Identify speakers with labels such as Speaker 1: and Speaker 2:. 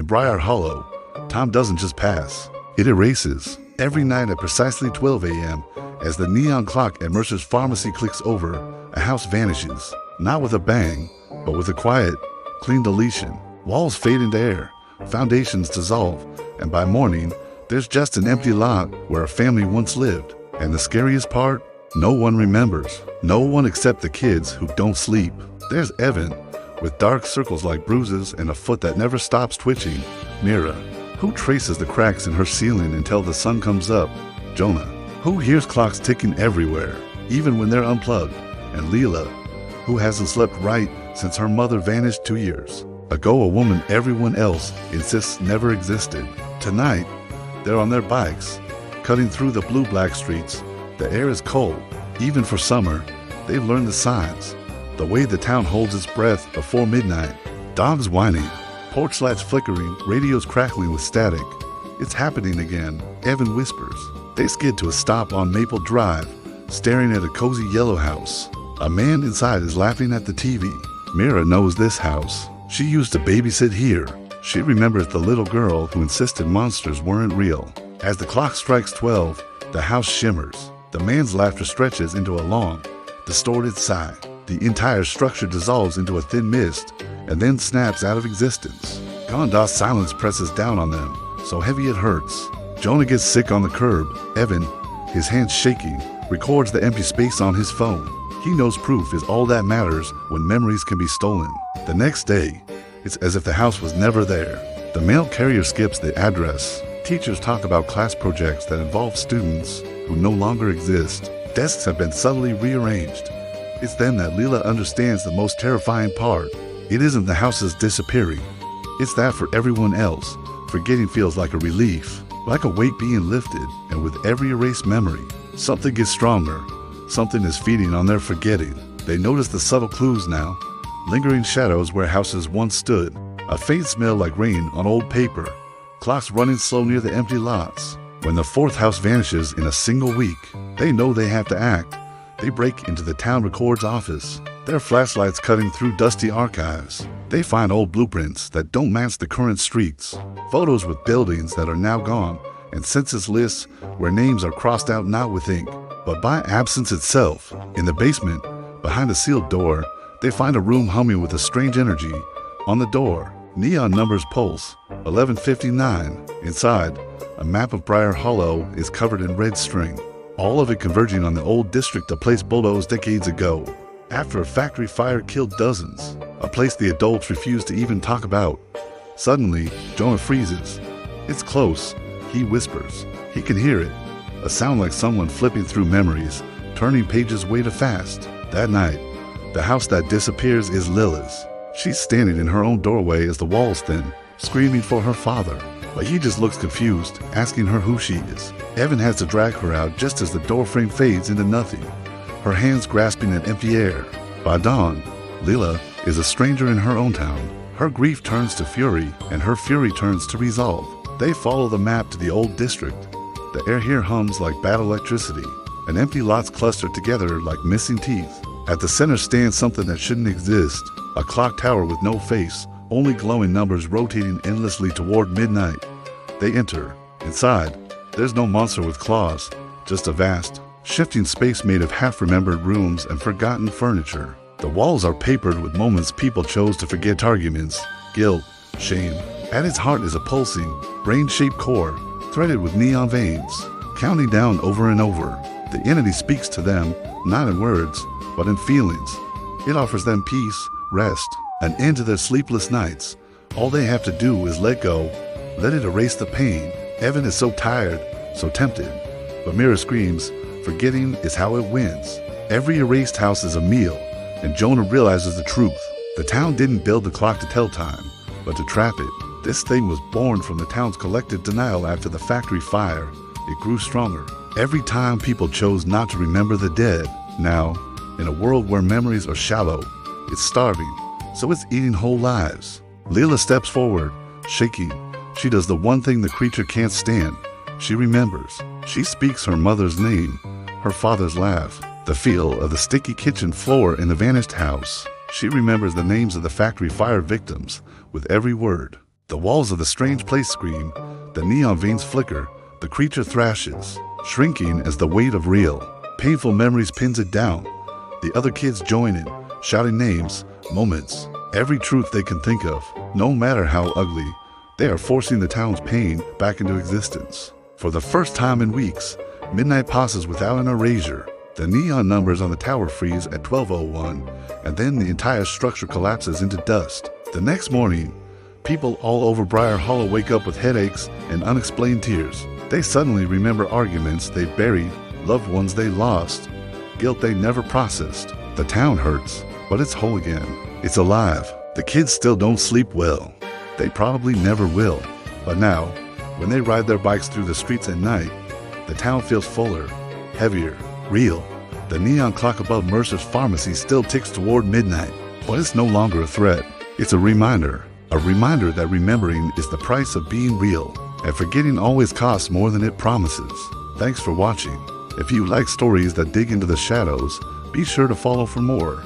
Speaker 1: In Briar Hollow, time doesn't just pass, it erases. Every night at precisely 12 a.m., as the neon clock at Mercer's pharmacy clicks over, a house vanishes. Not with a bang, but with a quiet, clean deletion. Walls fade into air, foundations dissolve, and by morning, there's just an empty lot where a family once lived. And the scariest part? No one remembers. No one except the kids who don't sleep. There's Evan, with dark circles like bruises and a foot that never stops twitching. Mira, who traces the cracks in her ceiling until the sun comes up. Jonah, who hears clocks ticking everywhere, even when they're unplugged. And Leela, who hasn't slept right since her mother vanished 2 years ago, a woman everyone else insists never existed. Tonight, they're on their bikes, cutting through the blue-black streets. The air is cold. Even for summer, they've learned the signs. The way the town holds its breath before midnight. Dogs whining, porch lights flickering, radios crackling with static. It's happening again, Evan whispers. They skid to a stop on Maple Drive, staring at a cozy yellow house. A man inside is laughing at the TV. Mira knows this house. She used to babysit here. She remembers the little girl who insisted monsters weren't real. As the clock strikes 12, the house shimmers. The man's laughter stretches into a long, distorted sigh. The entire structure dissolves into a thin mist and then snaps out of existence. Gonda's silence presses down on them, so heavy it hurts. Jonah gets sick on the curb. Evan, his hands shaking, records the empty space on his phone. He knows proof is all that matters when memories can be stolen. The next day, it's as if the house was never there. The mail carrier skips the address. Teachers talk about class projects that involve students who no longer exist. Desks have been subtly rearranged. It's then that Leela understands the most terrifying part. It isn't the houses disappearing. It's that for everyone else, forgetting feels like a relief, like a weight being lifted, and with every erased memory, something gets stronger. Something is feeding on their forgetting. They notice the subtle clues now, lingering shadows where houses once stood, a faint smell like rain on old paper, clocks running slow near the empty lots. When the fourth house vanishes in a single week, they know they have to act. They break into the town record's office, their flashlights cutting through dusty archives. They find old blueprints that don't match the current streets, photos with buildings that are now gone, and census lists where names are crossed out not with ink, but by absence itself. In the basement, behind a sealed door, they find a room humming with a strange energy. On the door, neon numbers pulse, 11:59. Inside, a map of Briar Hollow is covered in red string, all of it converging on the old district a place bulldozed decades ago, after a factory fire killed dozens, a place the adults refuse to even talk about. Suddenly, Jonah freezes. It's close, he whispers. He can hear it, a sound like someone flipping through memories, turning pages way too fast. That night, the house that disappears is Lila's. She's standing in her own doorway as the walls thin, screaming for her father. But he just looks confused, asking her who she is. Evan has to drag her out just as the doorframe fades into nothing, her hands grasping at empty air. By dawn, Lila is a stranger in her own town. Her grief turns to fury, and her fury turns to resolve. They follow the map to the old district. The air here hums like bad electricity, and empty lots cluster together like missing teeth. At the center stands something that shouldn't exist, a clock tower with no face, only glowing numbers rotating endlessly toward midnight. They enter. Inside, there's no monster with claws, just a vast, shifting space made of half-remembered rooms and forgotten furniture. The walls are papered with moments people chose to forget, arguments, guilt, shame. At its heart is a pulsing, brain-shaped core, threaded with neon veins, counting down over and over. The entity speaks to them, not in words, but in feelings. It offers them peace, rest, an end to their sleepless nights. All they have to do is let go, let it erase the pain. Evan is so tired, so tempted. But Mira screams, forgetting is how it wins. Every erased house is a meal, and Jonah realizes the truth. The town didn't build the clock to tell time, but to trap it. This thing was born from the town's collective denial after the factory fire. It grew stronger. Every time people chose not to remember the dead. Now, in a world where memories are shallow, it's starving, so it's eating whole lives. Leela steps forward, shaking. She does the one thing the creature can't stand. She remembers. She speaks her mother's name, her father's laugh, the feel of the sticky kitchen floor in the vanished house. She remembers the names of the factory fire victims with every word. The walls of the strange place scream, the neon veins flicker, the creature thrashes, shrinking as the weight of real, painful memories pins it down. The other kids join in, shouting names, moments, every truth they can think of. No matter how ugly, they are forcing the town's pain back into existence. For the first time in weeks, midnight passes without an erasure. The neon numbers on the tower freeze at 12:01, and then the entire structure collapses into dust. The next morning, people all over Briar Hollow wake up with headaches and unexplained tears. They suddenly remember arguments they buried, loved ones they lost, guilt they never processed. The town hurts, but it's whole again. It's alive. The kids still don't sleep well. They probably never will. But now, when they ride their bikes through the streets at night, the town feels fuller, heavier, real. The neon clock above Mercer's pharmacy still ticks toward midnight, but it's no longer a threat. It's a reminder that remembering is the price of being real, and forgetting always costs more than it promises. Thanks for watching. If you like stories that dig into the shadows, be sure to follow for more.